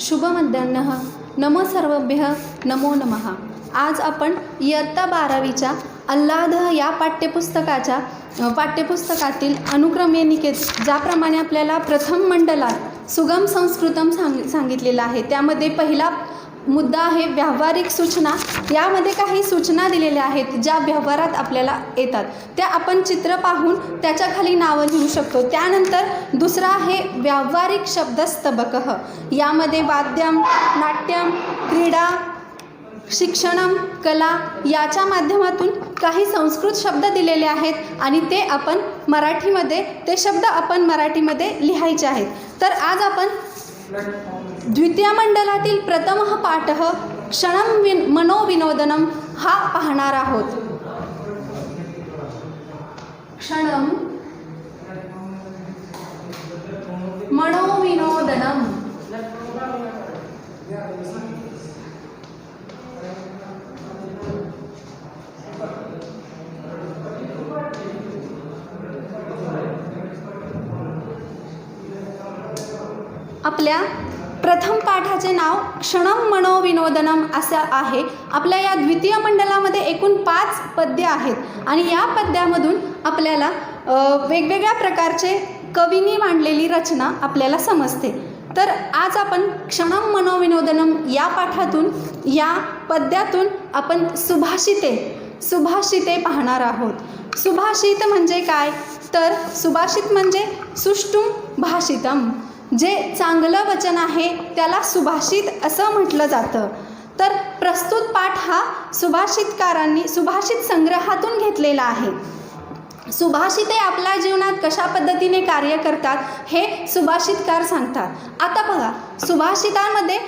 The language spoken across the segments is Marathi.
शुभ मध्यान्ह. नमो सर्वभ्य नमो नमः. आज आपण इयत्ता 12वीच्या आल्हाद या पाठ्यपुस्तकातील अनुक्रमणिकेत ज्याप्रमाणे आपल्याला प्रथम मंडलात सुगम संस्कृतम सांगितलेलं आहे, त्यामध्ये पहिला मुद्दा आहे व्यावहारिक सूचना. यामध्ये काही सूचना दिलेल्या आहेत ज्या व्यवहारात आपल्याला येतात, त्या आपण चित्र पाहून त्याच्या खाली नावं लिहू शकतो. त्यानंतर दुसरा आहे व्यावहारिक शब्दस्तबकः. यामध्ये वाद्यम, नाट्यम, क्रीडा, शिक्षणम, कला याच्या माध्यमातून काही संस्कृत शब्द दिलेले आहेत आणि ते शब्द आपण मराठीमध्ये लिहायचे आहेत. तर आज आपण द्वितीय मंडलातील प्रथम पाठ क्षणम मनोविनोदनम हा पाहणार आहोत. क्षणम मनोविनोदनम. आपल्या प्रथम पाठाचे नाव क्षणम मनोविनोदनम असं आहे. आपल्या या द्वितीय मंडलामध्ये एकूण 5 पद्य आहेत आणि या पद्यामधून आपल्याला वेगवेगळ्या प्रकारचे कवींनी मांडलेली रचना आपल्याला समजते. तर आज आपण क्षणम मनोविनोदनम या पाठातून, या पद्यातून आपण सुभाषिते पाहणार आहोत. सुभाषित म्हणजे काय? तर सुभाषित म्हणजे सुष्ठुम भाषितम. जे चांगलं वचन आहे त्याला सुभाषित असं म्हटलं जातं. तर प्रस्तुत पाठ हा सुभाषितकारांनी सुभाषित संग्रहातून घेतलेला आहे. सुभाषिते आपल्या जीवनात कशा पद्धतीने कार्य करतात हे सुभाषितकार सांगतात. आता बघा, सुभाषितांमध्ये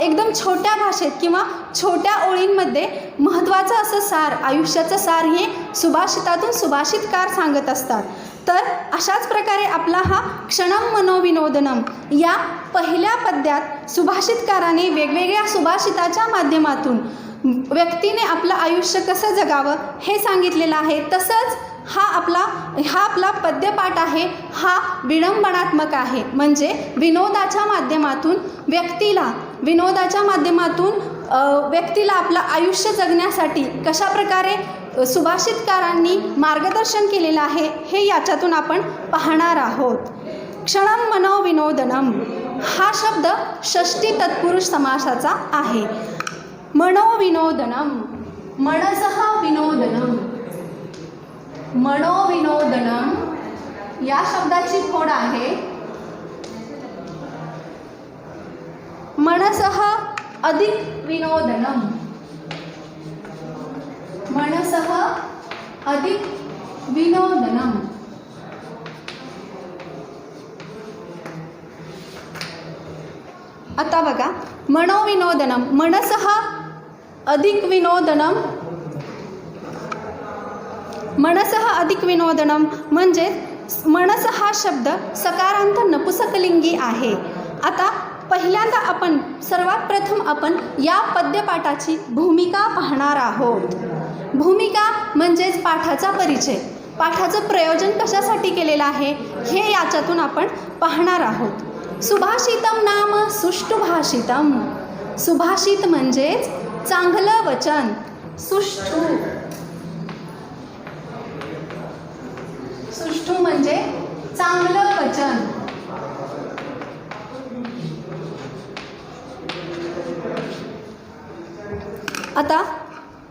एकदम छोट्या भाषेत किंवा छोट्या ओळींमध्ये महत्त्वाचं असं सार, आयुष्याचं सार हे सुभाषितातून सुभाषितकार सांगत असतात. तर अशाच प्रकारे आपला हा क्षणम मनोविनोदनम या पहिल्या पद्यात सुभाषितकाराने वेगवेगळ्या सुभाषिताच्या माध्यमातून व्यक्तीने आपलं आयुष्य कसं जगावं हे सांगितलेलं आहे. तसंच हा आपला पद्यपाठ आहे, हा विडंबनात्मक आहे. म्हणजे विनोदाच्या माध्यमातून व्यक्तीला आपलं आयुष्य जगण्यासाठी कशा प्रकारे सुभाषितकारांनी मार्गदर्शन केलेलं आहे हे याच्यातून आपण पाहणार आहोत. क्षणम मनोविनोदनम हा शब्द षष्ठी तत्पुरुष समासाचा आहे. मनोविनोदनम, मनसः विनोदनम. मनोविनोदनम या शब्दाची फोड आहे मनसः अधिक विनोदनम. मनसः अधिक विनोदनम. आता बघा, मनोविनोदनम, मनसः अधिक विनोदनम. मनसः अधिक विनोदनम म्हणजे मनस हा शब्द सकारांत नपुसकलिंगी आहे. आता पहिल्यांदा सर्वात प्रथम आपण या पद्यपाठाची भूमिका पाहणार आहोत. भूमिका म्हणजेच पाठाचा परिचय, पाठाचं प्रयोजन कशासाठी केलेलं आहे हे याच्यातून आपण पाहणार आहोत. सुभाषितम नाम सुष्ठु भाषितम. सुभाषित म्हणजेच चांगलं वचन. सुष्ठु म्हणजे चांगलं वचन. आता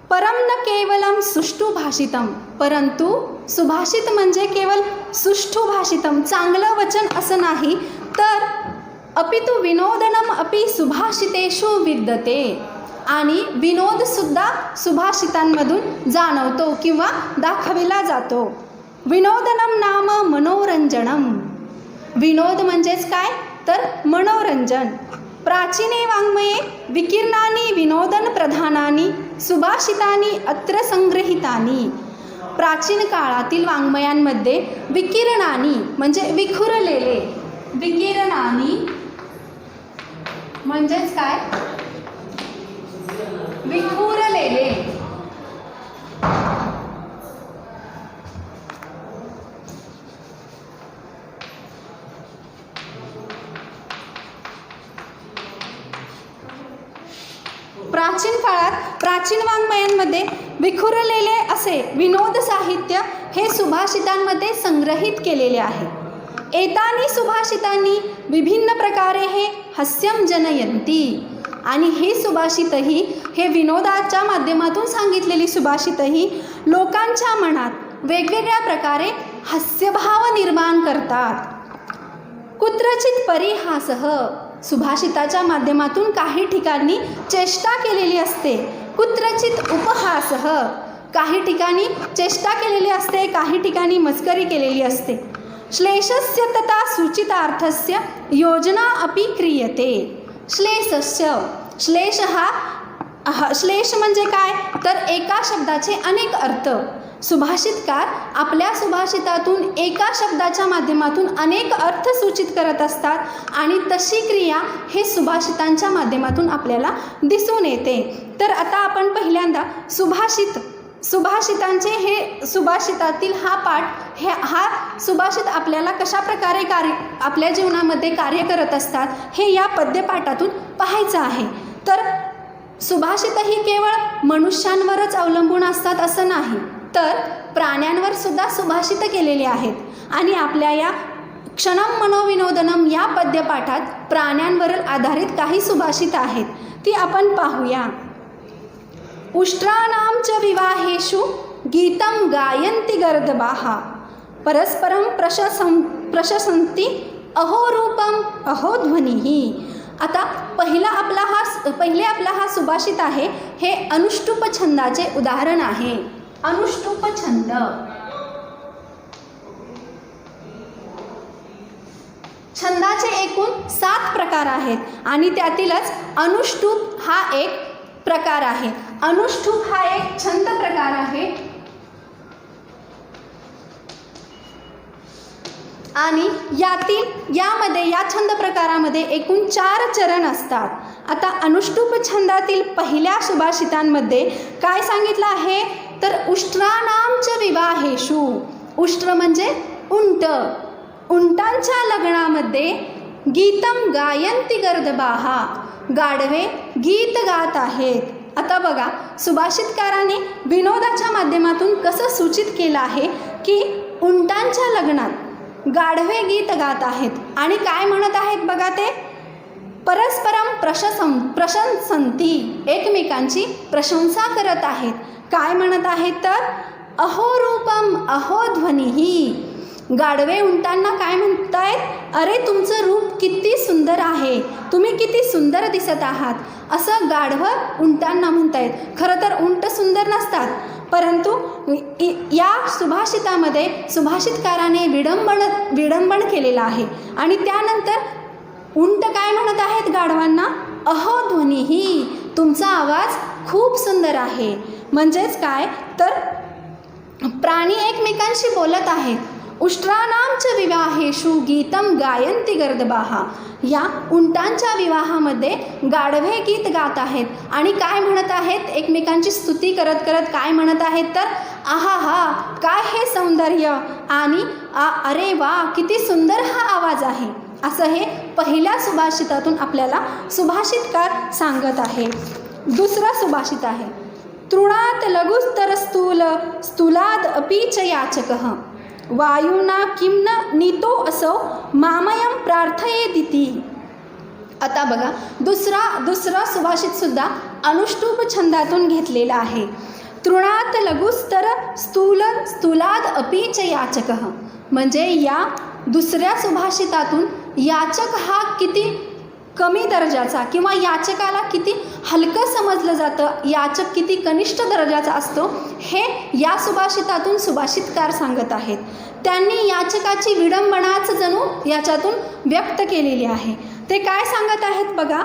परम न केवलम सुष्ठु भाषितम, परंतु सुभाषित म्हणजे केवळ सुष्ठु भाषितम चांगलं वचन असं नाही, तर अपितु विनोदनम अपि सुभाषितेषु विद्यते. आणि विनोदसुद्धा सुभाषितांमधून जाणवतो किंवा दाखविला जातो. विनोदनम नाम मनोरंजनम. विनोद म्हणजेच काय? तर मनोरंजन. प्राचीने वाङ्मये विकीर्णानि विनोदन प्रधानानि सुभाषितानि अत्र संग्रहितानि. प्राचीन काळातील वाङ्मयांमध्ये विकीर्णानी म्हणजे विखुरलेले, विकीर्णानी म्हणजेच काय? विखुरलेले. प्राचीन काळात प्राचीन वाङ्मयांमध्ये विखुरलेले असे विनोद साहित्य हे सुभाषितांमध्ये संग्रहित केलेले आहे. एतानी सुभाषितांनी विभिन्न प्रकारे हे हास्यम जनयन्ति. आणि ही सुभाषितही, हे विनोदाच्या माध्यमातून सांगितलेली सुभाषितही लोकांच्या मनात वेगवेगळ्या प्रकारे हास्यभाव निर्माण करतात. कुत्रचित परिहासः, सुभाषिताच्या माध्यमातून काही ठिकाणी चेष्टा केलेली असते. कुत्रचित उपहासः, काही ठिकाणी चेष्टा केलेली असते, काही ठिकाणी मस्करी केलेली असते. श्लेषस्य तथा सूचितार्थस्य योजना अपि क्रियते. श्लेषस्य, श्लेष श्लेष म्हणजे काय तर एका शब्दाचे अनेक अर्थ. सुभाषितकार आपल्या सुभाषितातून एका शब्दाच्या माध्यमातून अनेक अर्थ सूचित करत असतात आणि तशी क्रिया हे सुभाषितांच्या माध्यमातून आपल्याला दिसून येते. तर आता आपण पहिल्यांदा सुभाषितांचे हे सुभाषितातील हा पाठ हा सुभाषित आपल्याला कशा प्रकारे आपल्या जीवनामध्ये कार्य करत असतात हे या पद्यपाठातून पाहायचं आहे. तर सुभाषितही केवळ मनुष्यांवरच अवलंबून असतात असं नाही, तर प्राण्यांवर सुद्धा सुभाषित केलेली आहेत. आणि आपल्या या क्षणम मनोविनोदनम या पद्यपाठात प्राण्यांवर आधारित काही सुभाषित आहेत, ती आपण पाहूया. उष्ट्राणां च विवाहेषु गीतं गायन्ति गर्दभाः परस्परं प्रशसन्ति अहो रूपम अहो ध्वनिः. आता पहिले आपला हा सुभाषित आहे, हे अनुष्टुप छंदाचे उदाहरण आहे. अनुष्टुप छंद. छंदाचे एकूण 7 प्रकार आहेत आणि त्यातीलच अनुष्टुप हा एक प्रकार आहे. अनुष्टुप हा एक छंद प्रकार आहे आणि या छंद प्रकारामध्ये एकूण 4 चरण असतात. आता अनुष्टुप छंदातील पहिल्या सुभाषितांमध्ये काय सांगितलं आहे तर उष्ट्राणां च विवाहेषु. उष्ट्र म्हणजे उंट. उंटांच्या लग्नामध्ये गीतं गायन्ति गर्दभाः, गाढवे गीत गात आहेत. आता बघा सुभाषितकाराने विनोदाच्या माध्यमातून कसं सूचित केलं आहे की उंटांच्या लग्नात गाढवे गीत गात आहेत आणि काय म्हणत आहेत बघा ते परस्परम प्रशंसन्ति, एकमेकांची प्रशंसा करत आहेत. काय म्हणत आहेत तर अहो रूपम अहो ध्वनिः. गाढवे उंटांना काय म्हणतायत, अरे तुमचं रूप किती सुंदर आहे, तुम्ही किती सुंदर दिसत आहात, असं गाढवं उंटांना म्हणतायत. खरं तर उंट सुंदर नसतात, परंतु या सुभाषितामध्ये सुभाषितकाराने विडंबन केलेलं आहे. आणि त्यानंतर उंट काय म्हणत आहेत गाढवांना, अहो ध्वनिः, तुमचा आवाज खूप सुंदर आहे. म्हणजेच काय तर प्राणी एकमेकांशी बोलत आहेत. उष्ट्राणां च विवाहेषु गीतं गायन्ति गर्दभाः. या उंटांच्या विवाहामध्ये गाढवे गीत गात आहेत आणि काय म्हणत आहेत, एकमेकांची स्तुती करत करत काय म्हणत आहेत तर आहा हा काय हे सौंदर्य आणि अरे वा किती सुंदर हा आवाज आहे, असं हे पहिल्या सुभाषितातून आपल्याला सुभाषितकार सांगत आहे. दुसरा सुभाषित आहे तृणात लघुस्तर स्थूलाद अपि च याचकः वायुना किं न नीतो असो मामयं प्रार्थयेदिति. आता बघा दुसरा सुभाषित सुद्धा अनुष्टुप छंदातून घेतलेला आहे. तृणात लघुस्तर स्थूलाद अपि च याचकः. म्हणजे या दुसऱ्या सुभाषितातून याचक हा किती कमी दर्जाचा किंवा याचकाला किती हलकं समजलं जातं, याचक किती कनिष्ठ दर्जाचा असतो, हे या सुभाषितातून सुभाषितकार सांगत आहेत. त्यांनी याचकाची विडंबनाच जणू याच्यातून व्यक्त केलेली आहे. ते काय सांगत आहेत बघा,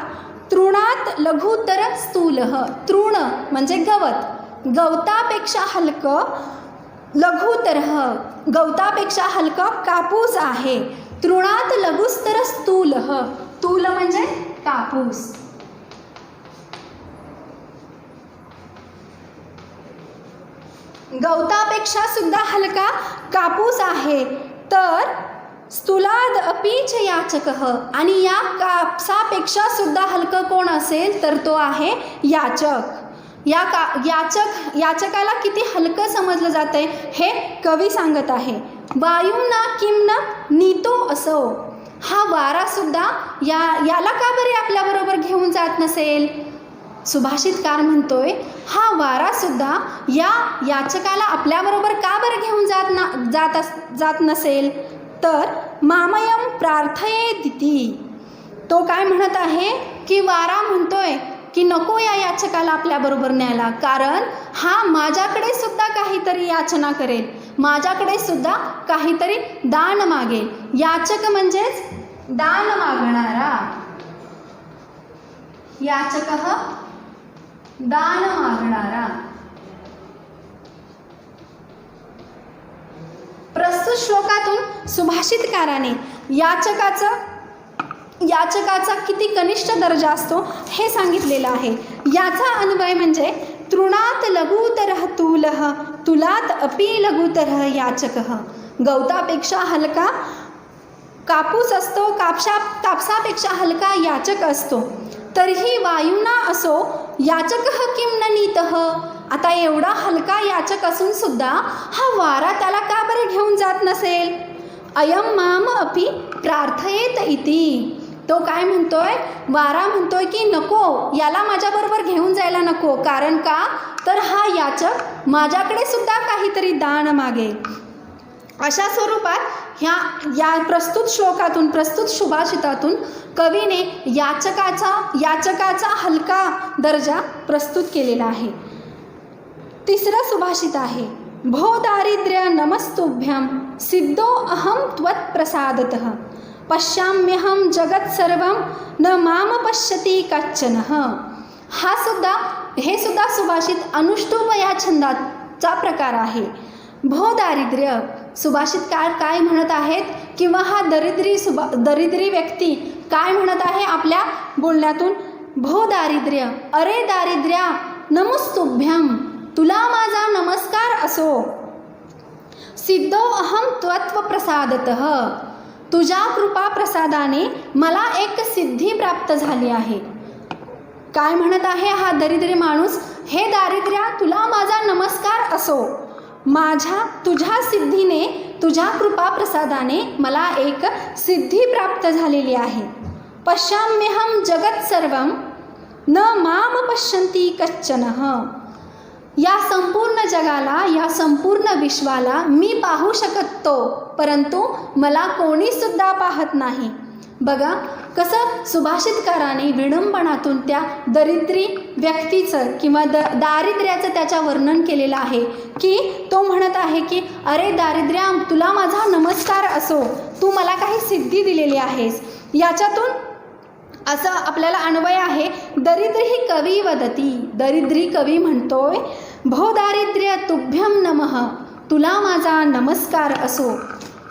तृणात लघुतर स्थूलः. तृण म्हणजे गवत, गवतापेक्षा हलकं, लघुतरः गवतापेक्षा हलकं कापूस आहे. तृणात लघुस्तर स्थूलः, स्थूल म्हणजे कापूस. गवतापेक्षा सुद्धा हलका कापूस आहे. तर स्तुलाद अपीच याचकः, आणि या कापसापेक्षा सुद्धा हलकं कोण असेल तर तो आहे याचक. याचकाला किती हलकं समजलं जातंय हे कवी सांगत आहे. वायुना किम न नीतो असो, हा वारासुद्धा याला का बरे आपल्याबरोबर घेऊन जात नसेल. सुभाषितकार म्हणतोय हा वारासुद्धा या याचकाला आपल्याबरोबर का बरं घेऊन जात नसेल. तर मामयम प्रार्थयेदिती, तो काय म्हणत आहे की वारा म्हणतोय की नको या याचकाला आपल्याबरोबर न्यायला, कारण हा माझ्याकडे सुद्धा काहीतरी याचना करेल, माझ्याकडे सुद्धा काहीतरी दान मागेल. याचक म्हणजेच दान मागणारा. याचकः दान मागणारा. प्रस्तुत श्लोकातून सुभाषितकाराने याचकाचा किती कनिष्ठ दर्जा असतो हे सांगितलेलं आहे. याचा अन्वय म्हणजे तृणात लघुतरः तूलः तुलात अपि लघुतरः याचकः. गवतापेक्षा हलका कापूस असतो, कापसापेक्षा हलका याचक असतो. तरीही वायुना असो याचकः किम न नीतः, आता एवढा हलका याचक असून सुद्धा हा वारा त्याला का बरे घेऊन जात नसेल. अयम माम अपि प्रार्थयेत इति, तो काय म्हणतोय, वारा म्हणतोय की नको याला माझ्याबरोबर घेऊन जायला नको, कारण का तर हा याचक माझ्याकडे सुद्धा काहीतरी दान मागेल. अशा स्वरूपात या प्रस्तुत श्लोकातून, प्रस्तुत सुभाषितातून कवीने याचकाचा हलका दर्जा प्रस्तुत केलेला आहे. तिसरं सुभाषित आहे. भो दारिद्र्य नमस्तुभ्यं सिद्धो अहम त्वत्प्रसादतः पश्याम्यहम जगत सर्वं न माम पश्यति कच्चन. हे सुद्धा सुभाषित अनुष्टुप या छंदाचा प्रकार आहे. भो दारिद्र्य, सुभाषितकार काय म्हणत आहेत किंवा हा दरिद्री व्यक्ती काय म्हणत आहे आपल्या बोलण्यातून. भो दारिद्र्य, अरे दारिद्र्या, नमस्तुभ्यं, तुला माझा नमस्कार असो. सिद्धो अहम त्वत्व प्रसादतः, तुझ्या कृपा प्रसादाने मला एक सिद्धी प्राप्त झाली आहे. काय म्हणत आहे हा दरिद्री माणूस, हे दारिद्र्या तुला माझा नमस्कार असो, तुझ्या सिद्धीने, तुझ्या कृपा प्रसादाने मला एक सिद्धी प्राप्त झालेली आहे. पश्याम्यहम जगत सर्वं न माम पश्यन्ति कश्चन, या संपूर्ण जगाला, या संपूर्ण विश्वाला मी पाहू शकतो, परंतु मला कोणी सुद्धा पाहत नाही. बघा कसं सुभाषितकाराने विडंबनातून त्या दरिद्री व्यक्तीचं किंवा दारिद्र्याचं त्याच्या वर्णन केलेलं आहे की तो म्हणत आहे की अरे दारिद्र्या तुला माझा नमस्कार असो, तू मला काही सिद्धी दिलेली आहेस. याच्यातून असं आपल्याला अन्वय आहे. दरिद्री कवी वदती, दरिद्री कवी म्हणतोय भो दारिद्र्य तुभ्यं नमः, तुला माझा नमस्कार असो.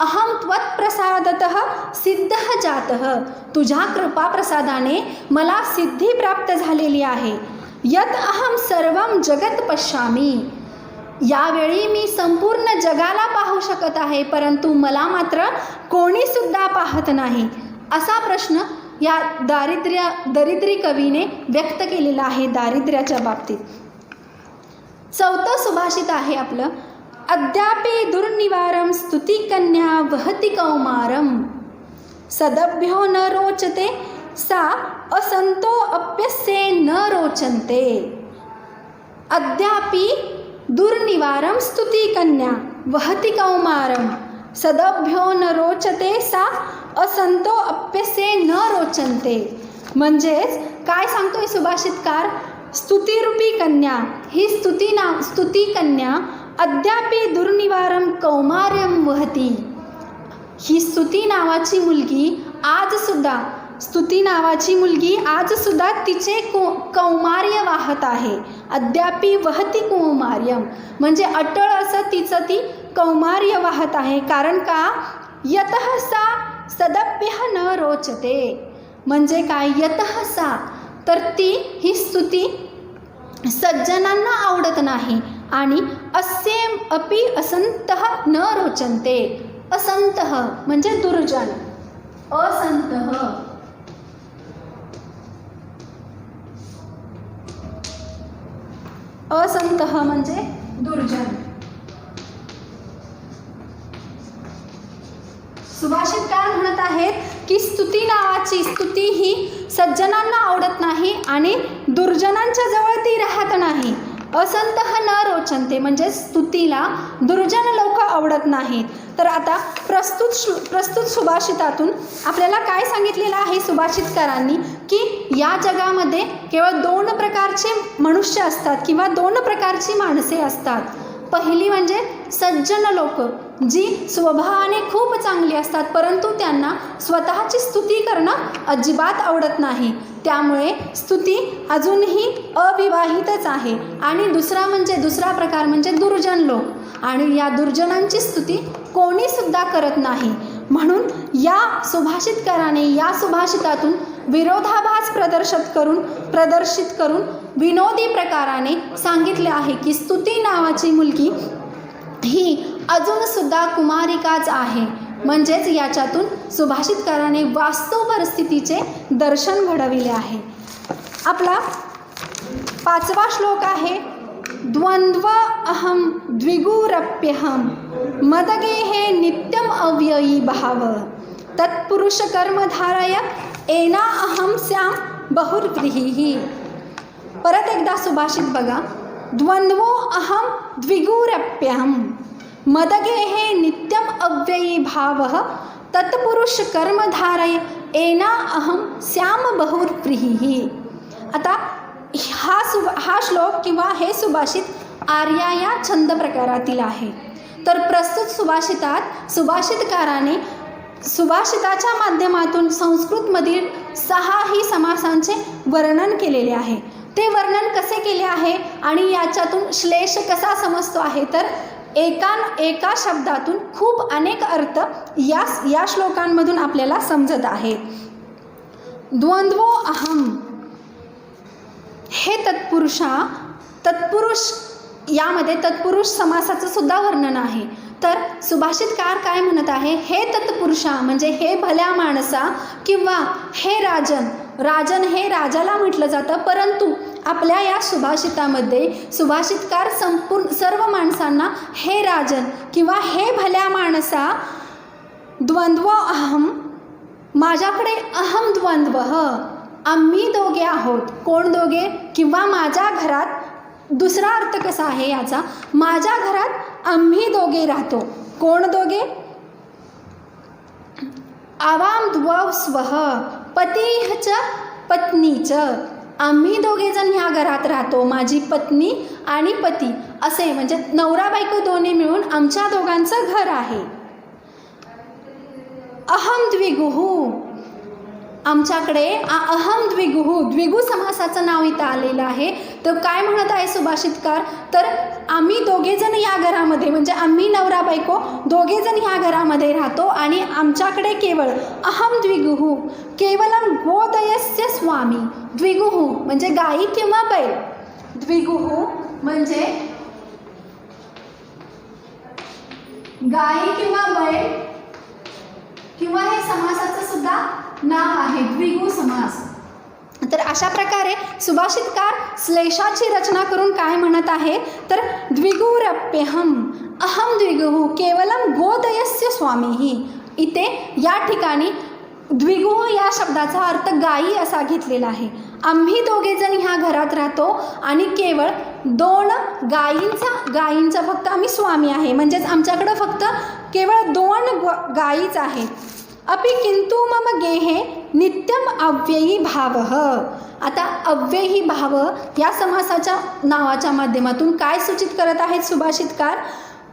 अहम त्वत्प्रसादतः सिद्धः जातः, तुझ्या कृपा प्रसादाने मला सिद्धी प्राप्त झालेली आहे. यत अहम सर्वं जगत पश्यामी, यावेळी मी संपूर्ण जगाला पाहू शकत आहे, परंतु मला मात्र कोणी सुद्धा पाहत नाही. असा प्रश्न या दरिद्री कवीने व्यक्त केलेला आहे दारिद्र्याच्या बाबतीत. चौथं सुभाषित आहे आपलं. अद्यापि दुर्निवारं स्तुतिकन्या वहति कौमारं सदभ्यो न रोचते सा असंतो अप्यस्ये न रोचन्ते. अद्यापि दुर्निवारं स्तुतिकन्या वहति कौमारं सदभ्यो न रोचते सा असंतो अप्यस्ये न रोचन्ते. म्हणजेच काय सांगतोय सुभाषितकार, स्तुतिरूपी कन्या, ही स्तुती कन्या अद्यापि दुर्निवारं कौमार्यं वहती, ही स्तुती नावाची मुलगी आजसुद्धा तिचे कौमार्य वाहत आहे. अद्यापि वहती कौमार्यं म्हणजे अटळ असं तिचं ती कौमार्य वाहत आहे. कारण का, यतः सा सदप्यः न रोचते, म्हणजे काय, यतः सा तर ती ही स्तुती सज्जनांना आवडत नाही, आणि अस्येम अपि असंतः न रोचन्ते, असंतः म्हणजे दुर्जन, असंतः. असंतः म्हणजे दुर्जन. सुभाषितकार म्हणत आहेत की स्तुती नावाची स्तुती ही सज्जनांना आवडत नाही आणि दुर्जनांच्या जवळ ती राहत नाही. असंतः न रोचनते म्हणजे स्तुतीला दुर्जन लोक आवडत नाहीत. तर आता प्रस्तुत सुभाषितातून आपल्याला काय सांगितलेलं आहे सुभाषितकारांनी की या जगामध्ये केवळ 2 प्रकारचे मनुष्य असतात किंवा 2 प्रकारची माणसे असतात. पहिली म्हणजे सज्जन लोक जी स्वभावाने खूप चांगली असतात परंतु त्यांना स्वतःची स्तुती करणं अजिबात आवडत नाही, त्यामुळे स्तुती अजूनही अविवाहितच आहे. आणि दुसरा प्रकार म्हणजे दुर्जन लोक आणि या दुर्जनांची स्तुती कोणीसुद्धा करत नाही. म्हणून या सुभाषितकाराने या सुभाषितातून विरोधाभास प्रदर्शित करून विनोदी प्रकाराने सांगितले आहे की स्तुती नावाची मुलगी ही अजूनसुद्धा कुमारिकाच आहे. म्हणजेच याच्यातून सुभाषितकाराने वास्तव परिस्थितीचे दर्शन घडविले आहे. आपला 5वा श्लोक आहे द्वंद्व अहम द्विगुरप्यहम मदगेहे नित्यम अव्ययी भाव तत्पुरुष कर्मधारय एना अहम स्याम बहुर्व्रीहि. परत एकदा सुभाषित बघा. द्वंद्वो अहम द्विगुरप्यहम मदगेहे नित्यम अव्ययी भाव तत्पुरुष कर्मधारय एना अहम श्याम बहुर्व्रीहि. आता हा श्लोक किंवा हे सुभाषित आर्या या छंद प्रकारातील आहे. तर प्रस्तुत सुभाषितात सुभाषितकाराने सुभाषिताच्या माध्यमातून संस्कृतमधील 6 समासांचे वर्णन केलेले आहे. ते वर्णन कसे केले आहे आणि याच्यातून श्लेष कसा समजतो आहे तर एका शब्दातून खूप अनेक अर्थ या श्लोकांमधून आपल्याला समजत आहे. द्वंद्वो अहम हे तत्पुरुष यामध्ये तत्पुरुष समासाचं सुद्धा वर्णन आहे. तर सुभाषितकार काय म्हणत आहे, हे तत्पुरुषा म्हणजे हे भल्या माणसा किंवा हे राजन हे राजाला म्हटलं जातं, परंतु आपल्या या सुभाषितामध्ये सुभाषितकार सर्व माणसांना हे राजन किंवा हे भल्या माणसा द्वंद्व अहम माझ्याकडे अहम द्वंद्व आम्ही दोघे आहोत. कोण दोघे किंवा माझ्या घरात दुसरा अर्थ कसा आहे याचा, माझ्या घरात आम्ही दोघे राहतो. कोण दोघे, आवाम द्वौ स्वः पती च पत्नी च. आम्ही दोघे जण ह्या घरात राहतो, माझी पत्नी आणि पती असे म्हणजे नवरा बायको दोन्ही मिळून आमच्या दोघांचं घर आहे. अहम द्विगुः आमच्याकडे अहम द्विगु समासाचं नाव इथं आलेलं आहे. तर काय म्हणत आहे सुभाषितकार, तर आम्ही दोघेजण या घरामध्ये म्हणजे आम्ही नवरा बायको दोघेजण ह्या घरामध्ये राहतो आणि आमच्याकडे केवळ अहम द्विगुः केवलम गोदयस्य स्वामी. द्विगुः म्हणजे गाई किंवा बैल, द्विगुः म्हणजे गाई किंवा बैल किंवा हे समासाचं सुद्धा नाव आहे द्विगु समास. तर अशा प्रकारे सुभाषितकार श्लेषाची रचना करून काय म्हणत आहे तर द्विगुरप्यहम अहम द्विगुः केवलम गोदयस्य स्वामीहि. इथे या ठिकाणी द्विगुः या शब्दाचा अर्थ गायी असा घेतलेला आहे. आम्ही दोघेजण ह्या घरात राहतो आणि केवळ 2 गायींचा फक्त आम्ही स्वामी आहे, म्हणजेच आमच्याकडं फक्त केवळ 2 गायीच आहेत. अपि किंतु मम गेहे नित्यम अव्ययी भाव. आता अव्ययी भाव या समासाच्या नावाच्या माध्यमातून काय सूचित करत आहेत सुभाषितकार,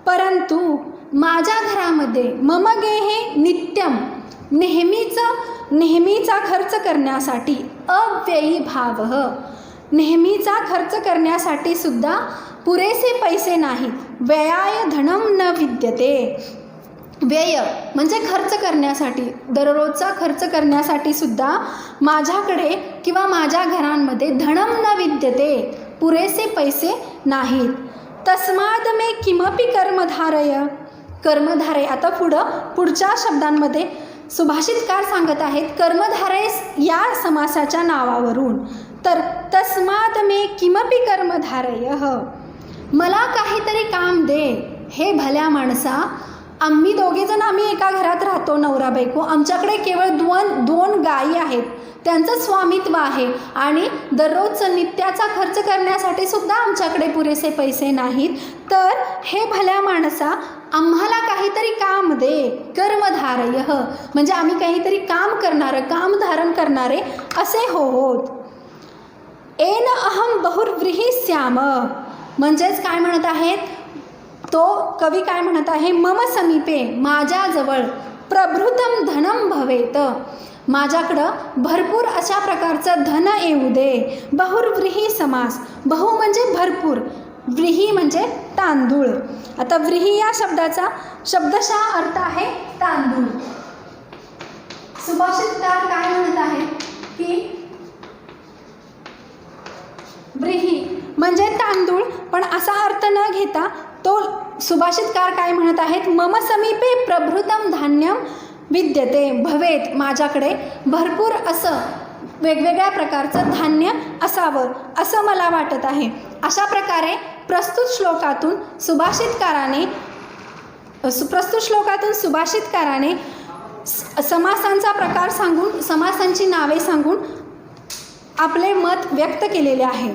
परंतु माझ्या घरामध्ये मम गेहे नित्यम नेहमीचा खर्च करण्यासाठी अव्ययी भाव नेहमीचा खर्च करण्यासाठी सुद्धा पुरेसे पैसे नाहीत. व्ययाय धनम न विद्यते. व्यय म्हणजे खर्च करण्यासाठी, दररोजचा खर्च करण्यासाठी सुद्धा माझ्याकडे किंवा माझ्या घरांमध्ये धनम न विद्यते पुरेसे पैसे नाहीत. तस्माद मे किमपि कर्मधारय कर्मधारय. आता पुढच्या शब्दांमध्ये सुभाषितकार सांगत आहेत कर्मधारय या समासाच्या नावावरून. तर तस्मात् मे किमपि कर्मधारयः, मला काहीतरी काम दे हे भल्या माणसा. आम्ही दोघेजण एका घरात राहतो, नवरा बायको. आमच्याकडे केवळ दोन गायी आहेत, त्यांचं स्वामित्व आहे आणि दररोजचं नित्याचा खर्च करण्यासाठी सुद्धा आमच्याकडे पुरेसे पैसे नाहीत. तर हे भल्या माणसा आम्हाला काहीतरी काम दे. कर्मधारयः म्हणजे आम्ही काहीतरी काम करणारं, काम धारण करणारे असे होत. येन अहम बहुर्व्रीहिष्याम म्हणजेच काय म्हणत आहेत, तो कवी काय म्हणत आहे, मम समीपे माझ्याजवळ प्रभृतम धनम भवेत, माझ्याकडं भरपूर अशा प्रकारचं धन येऊ दे. बहुर्व्रीही समास, बहु म्हणजे भरपूर, व्रीही म्हणजे तांदूळ. आता व्रीही या शब्दाचा शब्दशः अर्थ आहे तांदूळ. सुभाषितकार काय म्हणत आहे की व्रीही म्हणजे तांदूळ, पण असा अर्थ न घेता तो सुभाषितकार काय म्हणत आहेत, मम समीपे प्रभृतम धान्यम विद्यते भवेत, माझ्याकडे भरपूर असं वेगवेगळ्या प्रकारचं धान्य असावं असं मला वाटत आहे. अशा प्रकारे प्रस्तुत सुभाषितकाराने समासांचा प्रकार सांगून, समासांची नावे सांगून आपले मत व्यक्त केलेले आहे.